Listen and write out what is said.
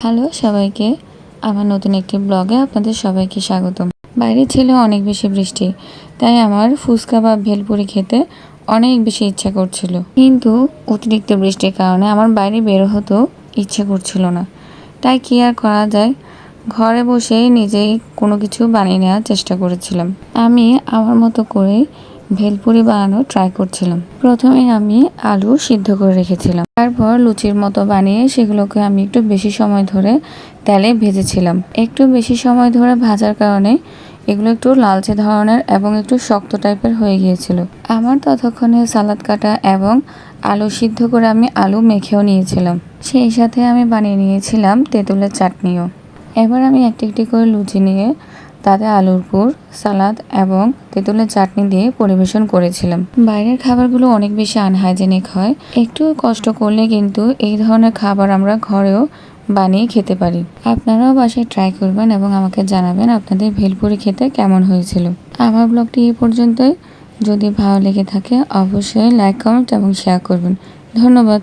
Hello সবাইকে, আমার নতুন একটি ব্লগে আপনাদের সবাইকে স্বাগতম। বাইরে ছিল অনেক বেশি বৃষ্টি, তাই আমার ফুচকা বা ভেলপুরি খেতে অনেক বেশি ইচ্ছা করছিল। কিন্তু অতিরিক্ত বৃষ্টির কারণে আমার বাইরে বের হতেও ইচ্ছে করছিল না। তাই কি আর করা যায়, ঘরে বসে নিজেই কোনো কিছু বানিয়ে নেওয়ার চেষ্টা করেছিলাম। আমি আমার মতো করে ভেলপুরি বানানোর ট্রাই করছিলাম। প্রথমে আমি আলু সিদ্ধ করে রেখেছিলাম, তারপর লুচির মতো বানিয়ে সেগুলোকে আমি একটু বেশি সময় ধরে তেলে ভেজেছিলাম। একটু বেশি সময় ধরে ভাজার কারণে এগুলো একটু লালচে ধরনের এবং একটু শক্ত টাইপের হয়ে গিয়েছিল। আমার ততক্ষণে সালাদ কাটা এবং আলু সিদ্ধ করে আমি আলু মেখেও নিয়েছিলাম। সেই সাথে আমি বানিয়ে নিয়েছিলাম তেঁতুলের চাটনিও। এবার আমি একটি একটি করে লুচি নিয়ে তাতে আলুর পুর, সালাদ এবং তেঁতুলের চাটনি দিয়ে পরিবেশন করেছিলাম। বাইরের খাবারগুলো অনেক বেশি আনহাইজেনিক হয়, একটু কষ্ট করলে কিন্তু এই ধরনের খাবার আমরা ঘরেও বানিয়ে খেতে পারি। আপনারাও বাসায় ট্রাই করবেন এবং আমাকে জানাবেন আপনাদের ভেলপুরি খেতে কেমন হয়েছিল। আমার ব্লগটি এই পর্যন্তই। যদি ভালো লেগে থাকে অবশ্যই লাইক, কমেন্ট এবং শেয়ার করবেন। ধন্যবাদ।